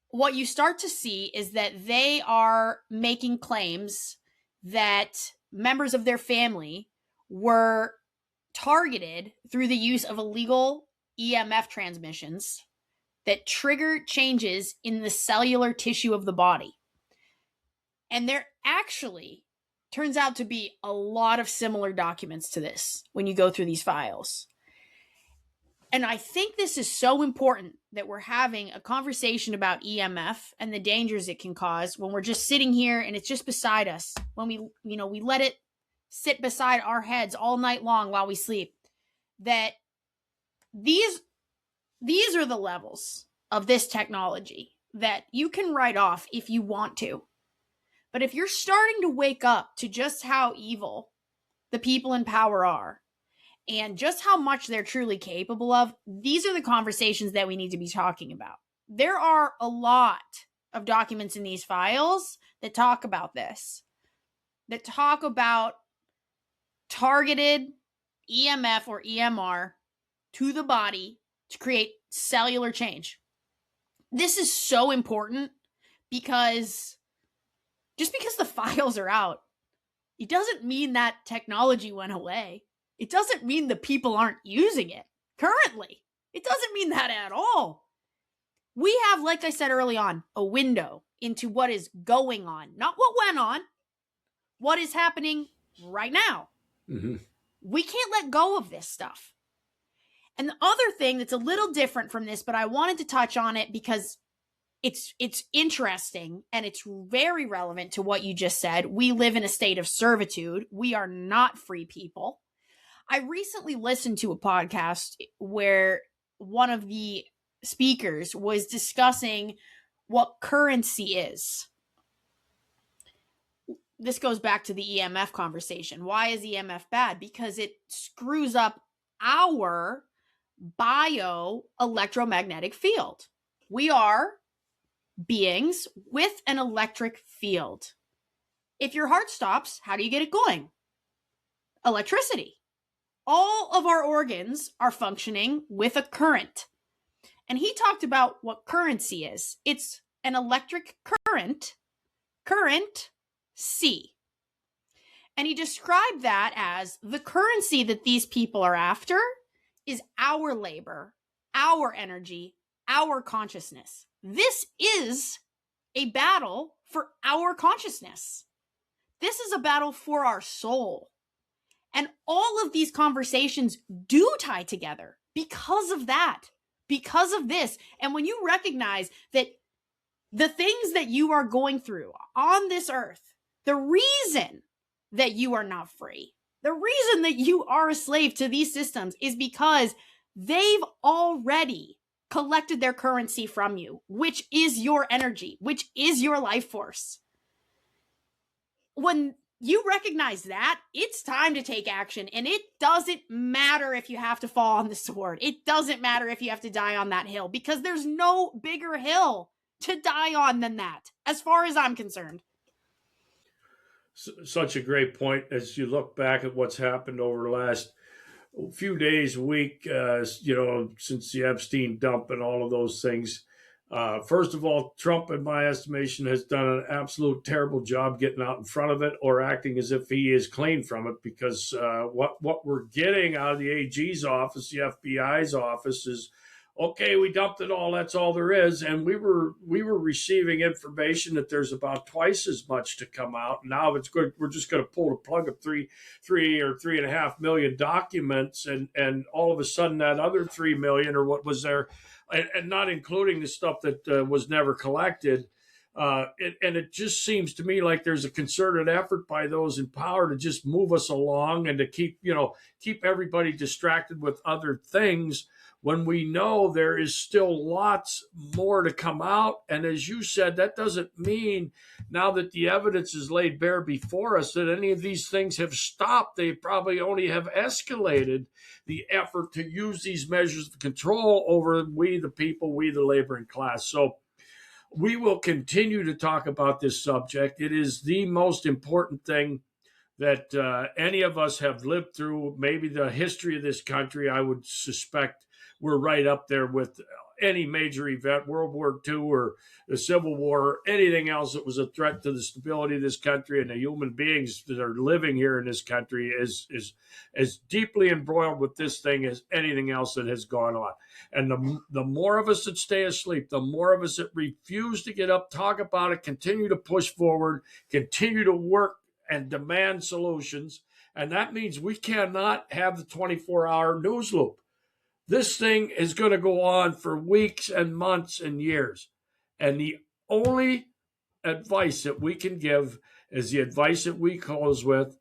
what you start to see is that they are making claims that members of their family were targeted through the use of illegal EMF transmissions that trigger changes in the cellular tissue of the body. And there actually turns out to be a lot of similar documents to this when you go through these files. And I think this is so important that we're having a conversation about EMF and the dangers it can cause when we're just sitting here and it's just beside us. When we let it sit beside our heads all night long while we sleep. That these are the levels of this technology that you can write off if you want to. But if you're starting to wake up to just how evil the people in power are, and just how much they're truly capable of, these are the conversations that we need to be talking about. There are a lot of documents in these files that talk about this, that talk about targeted EMF or EMR to the body to create cellular change. This is so important because just because the files are out, it doesn't mean that technology went away. It doesn't mean the people aren't using it currently. It doesn't mean that at all. We have, like I said early on, a window into what is going on, not what went on, what is happening right now. Mm-hmm. We can't let go of this stuff. And the other thing that's a little different from this, but I wanted to touch on it because it's interesting and it's very relevant to what you just said. We live in a state of servitude. We are not free people. I recently listened to a podcast where one of the speakers was discussing what currency is. This goes back to the EMF conversation. Why is EMF bad? Because it screws up our bioelectromagnetic field. We are beings with an electric field. If your heart stops, how do you get it going? Electricity. All of our organs are functioning with a current. And he talked about what currency is. It's an electric current C. And he described that as the currency that these people are after is our labor, our energy, our consciousness. This is a battle for our consciousness. This is a battle for our soul. And all of these conversations do tie together because of that, because of this. And when you recognize that the things that you are going through on this earth, the reason that you are not free, the reason that you are a slave to these systems is because they've already collected their currency from you, which is your energy, which is your life force. When you recognize that, it's time to take action. And it doesn't matter if you have to fall on the sword. It doesn't matter if you have to die on that hill, because there's no bigger hill to die on than that, as far as I'm concerned. Such a great point as you look back at what's happened over the last few days, week, since the Epstein dump and all of those things. First of all, Trump, in my estimation, has done an absolute terrible job getting out in front of it or acting as if he is clean from it, because what we're getting out of the AG's office, the FBI's office, is, okay, we dumped it all. That's all there is. And we were receiving information that there's about twice as much to come out. Now it's good. We're just going to pull the plug of three or 3.5 million documents, and all of a sudden that other 3 million or what was there, and not including the stuff that was never collected. And it just seems to me like there's a concerted effort by those in power to just move us along and to keep everybody distracted with other things, when we know there is still lots more to come out. And as you said, that doesn't mean now that the evidence is laid bare before us that any of these things have stopped. They probably only have escalated the effort to use these measures of control over we, the people, we, the laboring class. So we will continue to talk about this subject. It is the most important thing that any of us have lived through. Maybe the history of this country, I would suspect we're right up there with any major event, World War II or the Civil War, or anything else that was a threat to the stability of this country and the human beings that are living here in this country is as deeply embroiled with this thing as anything else that has gone on. And the more of us that stay asleep, the more of us that refuse to get up, talk about it, continue to push forward, continue to work and demand solutions. And that means we cannot have the 24-hour news loop. This thing is going to go on for weeks and months and years. And the only advice that we can give is the advice that we close with: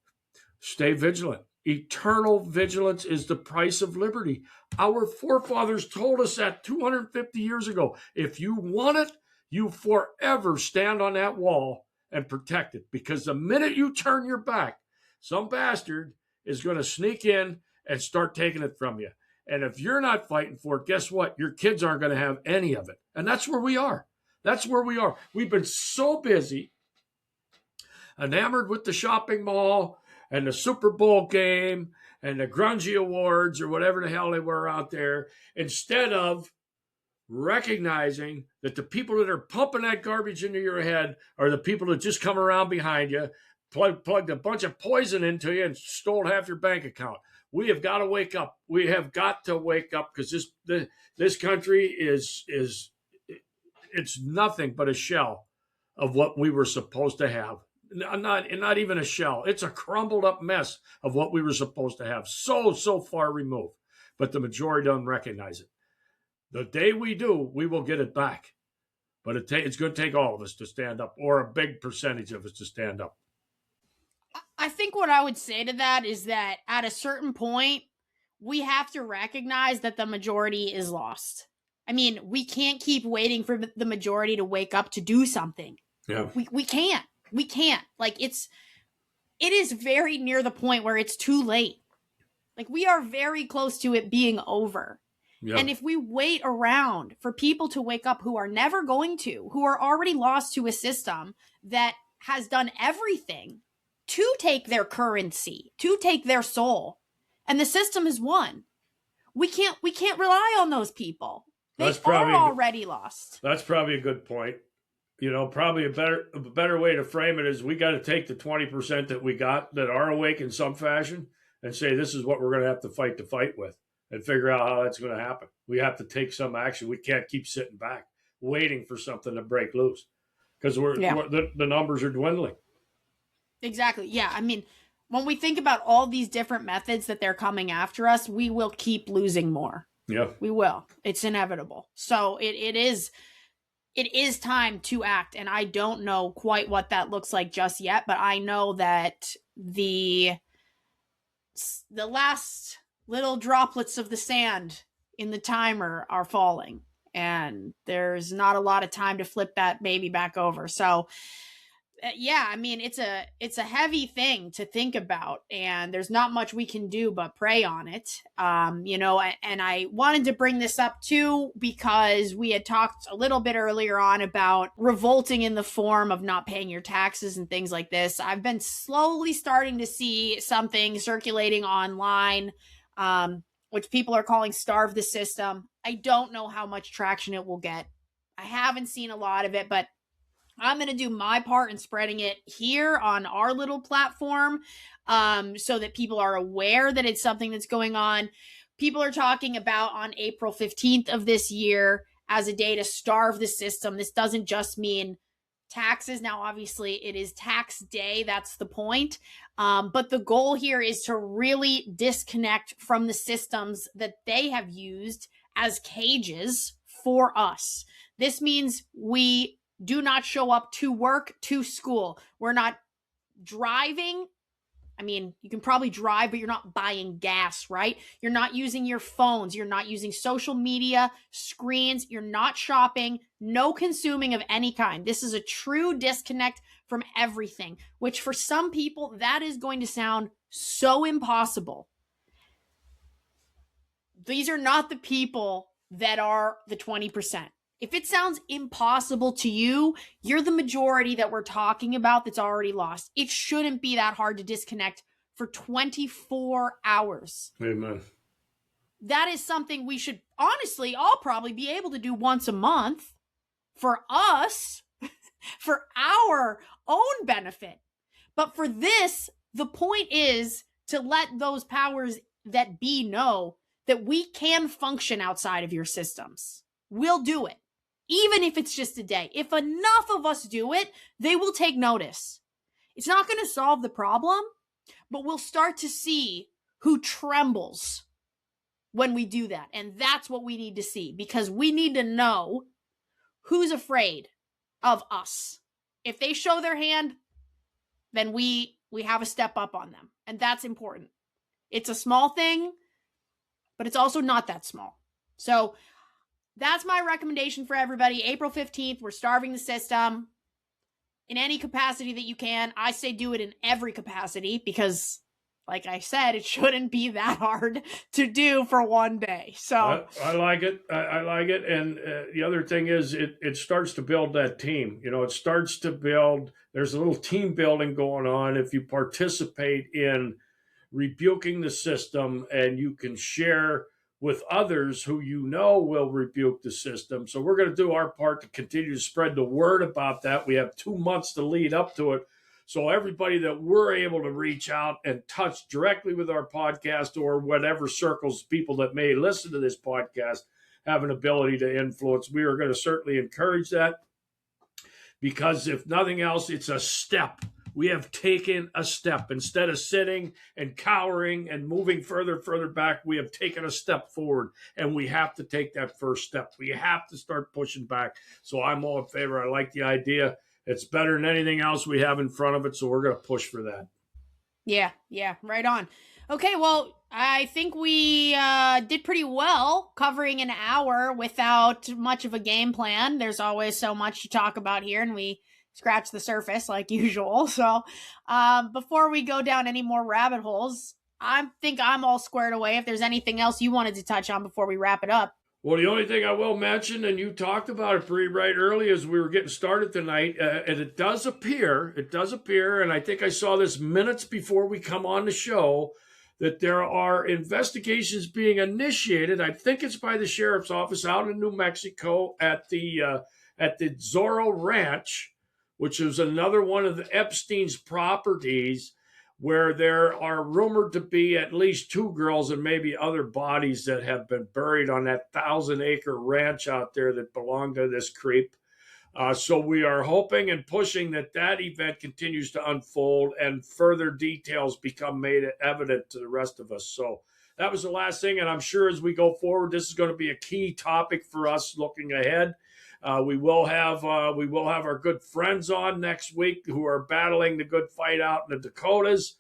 stay vigilant. Eternal vigilance is the price of liberty. Our forefathers told us that 250 years ago. If you want it, you forever stand on that wall and protect it. Because the minute you turn your back, some bastard is going to sneak in and start taking it from you. And if you're not fighting for it, guess what? Your kids aren't going to have any of it. And that's where we are. That's where we are. We've been so busy, enamored with the shopping mall and the Super Bowl game and the grungy awards or whatever the hell they were out there, instead of recognizing that the people that are pumping that garbage into your head are the people that just come around behind you, plugged a bunch of poison into you and stole half your bank account. We have got to wake up. We have got to wake up, because this country is it's nothing but a shell of what we were supposed to have. Not even a shell. It's a crumbled up mess of what we were supposed to have. So far removed. But the majority doesn't recognize it. The day we do, we will get it back. But it's going to take all of us to stand up, or a big percentage of us to stand up. I think what I would say to that is that at a certain point, we have to recognize that the majority is lost. I mean, we can't keep waiting for the majority to wake up to do something. Yeah. We can't. We can't. Like, it is very near the point where it's too late. Like, we are very close to it being over. Yeah. And if we wait around for people to wake up who are never going to, who are already lost to a system that has done everything to take their currency, to take their soul, and the system has won, we can't rely on those people. They are already lost. That's probably a good point. You know, probably a better way to frame it is we got to take the 20% that we got that are awake in some fashion and say, this is what we're going to have to fight with, and figure out how that's going to happen. We have to take some action. We can't keep sitting back waiting for something to break loose, because the numbers are dwindling. Exactly. Yeah. I mean, when we think about all these different methods that they're coming after us, we will keep losing more. Yeah. We will. It's inevitable. So it is time to act. And I don't know quite what that looks like just yet, but I know that the last little droplets of the sand in the timer are falling, and there's not a lot of time to flip that baby back over. So yeah, I mean, it's a heavy thing to think about, and there's not much we can do but pray on it. You know, and I wanted to bring this up too, because we had talked a little bit earlier on about revolting in the form of not paying your taxes and things like this. I've been slowly starting to see something circulating online, which people are calling starve the system. I don't know how much traction it will get. I haven't seen a lot of it, but I'm going to do my part in spreading it here on our little platform, so that people are aware that it's something that's going on. People are talking about on April 15th of this year as a day to starve the system. This doesn't just mean taxes. Now, obviously, it is tax day. That's the point. But the goal here is to really disconnect from the systems that they have used as cages for us. This means we do not show up to work, to school. We're not driving. I mean, you can probably drive, but you're not buying gas, right? You're not using your phones. You're not using social media, screens. You're not shopping. No consuming of any kind. This is a true disconnect from everything, which for some people, that is going to sound so impossible. These are not the people that are the 20%. If it sounds impossible to you, you're the majority that we're talking about that's already lost. It shouldn't be that hard to disconnect for 24 hours. Amen. That is something we should honestly all probably be able to do once a month for us, for our own benefit. But for this, the point is to let those powers that be know that we can function outside of your systems. We'll do it. Even if it's just a day. If enough of us do it, they will take notice. It's not going to solve the problem, but we'll start to see who trembles when we do that. And that's what we need to see, because we need to know who's afraid of us. If they show their hand, then we have a step up on them. And that's important. It's a small thing, but it's also not that small. So that's my recommendation for everybody. April 15th, we're starving the system in any capacity that you can. I say do it in every capacity, because, like I said, it shouldn't be that hard to do for one day. So I like it. I like it. And the other thing is it starts to build that team. You know, it starts to build, there's a little team building going on if you participate in rebuking the system, and you can share with others who you know will rebuke the system. So we're going to do our part to continue to spread the word about that. We have 2 months to lead up to it. So everybody that we're able to reach out and touch directly with our podcast, or whatever circles, people that may listen to this podcast, have an ability to influence. We are going to certainly encourage that, because if nothing else, it's a step. We have taken a step. Instead of sitting and cowering and moving further back, we have taken a step forward, and we have to take that first step. We have to start pushing back. So I'm all in favor. I like the idea. It's better than anything else we have in front of it, so we're going to push for that. Yeah, right on. Okay, well, I think we did pretty well covering an hour without much of a game plan. There's always so much to talk about here, and we scratch the surface like usual. So before we go down any more rabbit holes, I think I'm all squared away. If there's anything else you wanted to touch on before we wrap it up. Well, the only thing I will mention, and you talked about it pretty right early as we were getting started tonight, and it does appear, and I think I saw this minutes before we come on the show, that there are investigations being initiated. I think it's by the sheriff's office out in New Mexico at the Zorro Ranch, which is another one of the Epstein's properties, where there are rumored to be at least 2 girls and maybe other bodies that have been buried on that 1,000-acre ranch out there that belong to this creep. So we are hoping and pushing that event continues to unfold and further details become made evident to the rest of us. So that was the last thing, and I'm sure as we go forward, this is going to be a key topic for us looking ahead. We will have our good friends on next week who are battling the good fight out in the Dakotas.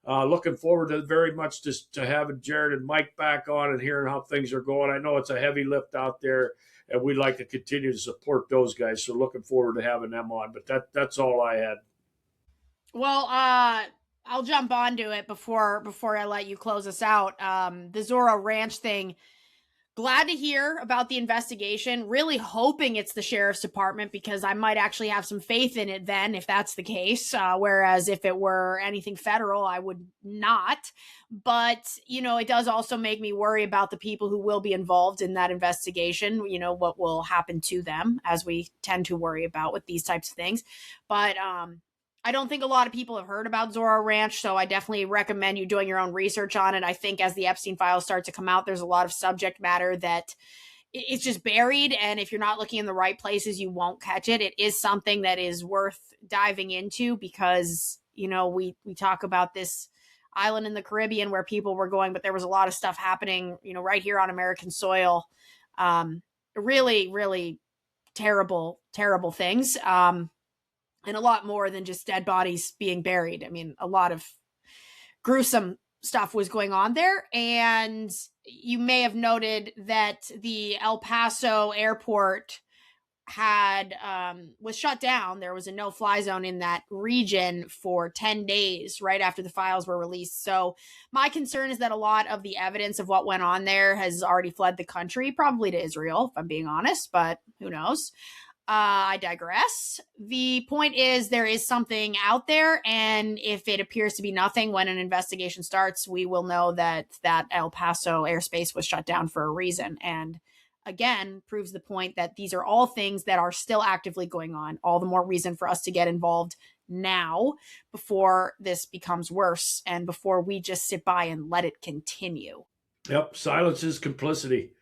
Looking forward to very much to having Jared and Mike back on and hearing how things are going. I know it's a heavy lift out there, and we'd like to continue to support those guys. So looking forward to having them on. But that's all I had. Well, I'll jump onto it before I let you close us out. The Zorro Ranch thing. Glad to hear about the investigation. Really hoping it's the sheriff's department, because I might actually have some faith in it then if that's the case. Whereas if it were anything federal, I would not. But, it does also make me worry about the people who will be involved in that investigation, what will happen to them, as we tend to worry about with these types of things. But I don't think a lot of people have heard about Zorro Ranch, so I definitely recommend you doing your own research on it. I think as the Epstein files start to come out, there's a lot of subject matter that it's just buried, and if you're not looking in the right places, you won't catch it. It is something that is worth diving into, because, we talk about this island in the Caribbean where people were going, but there was a lot of stuff happening, right here on American soil. Really, really terrible, terrible things. And a lot more than just dead bodies being buried. I mean, a lot of gruesome stuff was going on there. And you may have noted that the El Paso airport was shut down. There was a no-fly zone in that region for 10 days right after the files were released. So my concern is that a lot of the evidence of what went on there has already fled the country, probably to Israel, if I'm being honest, but who knows? I digress. The point is, there is something out there, and if it appears to be nothing when an investigation starts, we will know that El Paso airspace was shut down for a reason. And again, proves the point that these are all things that are still actively going on. All the more reason for us to get involved now before this becomes worse and before we just sit by and let it continue. Yep, silence is complicity.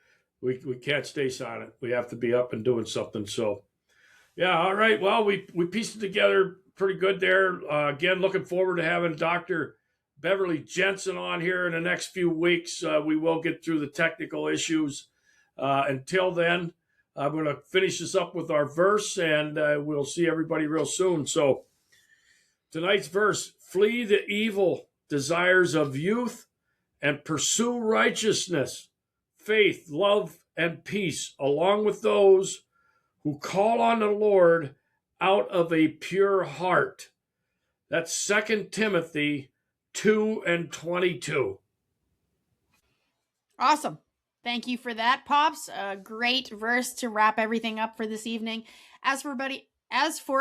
We can't stay silent. We have to be up and doing something. So yeah, all right. Well, we pieced it together pretty good there. Again, looking forward to having Dr. Beverly Jensen on here in the next few weeks. We will get through the technical issues. Until then, I'm going to finish this up with our verse, and we'll see everybody real soon. So tonight's verse: flee the evil desires of youth and pursue righteousness, faith, love, and peace, along with those who call on the Lord out of a pure heart. That's 2 Timothy 2:22. Awesome. Thank you for that, Pops. A great verse to wrap everything up for this evening. As for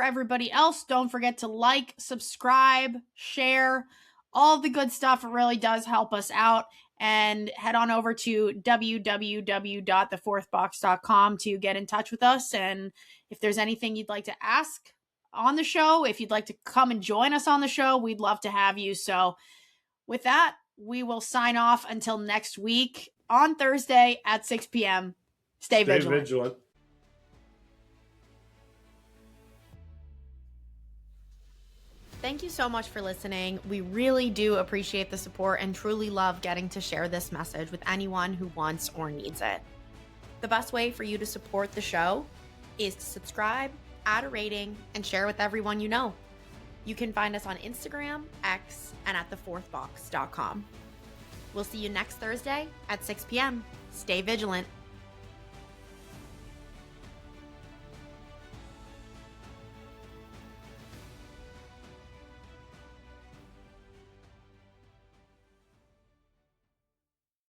everybody else, don't forget to like, subscribe, share, all the good stuff. It really does help us out. And head on over to www.thefourthbox.com to get in touch with us. And if there's anything you'd like to ask on the show, if you'd like to come and join us on the show, we'd love to have you. So with that, we will sign off until next week on Thursday at 6 p.m. Stay Stay vigilant. vigilant. Thank you so much for listening. We really do appreciate the support and truly love getting to share this message with anyone who wants or needs it. The best way for you to support the show is to subscribe, add a rating, and share with everyone you know. You can find us on Instagram, X, and at thefourthbox.com. We'll see you next Thursday at 6 p.m. Stay vigilant.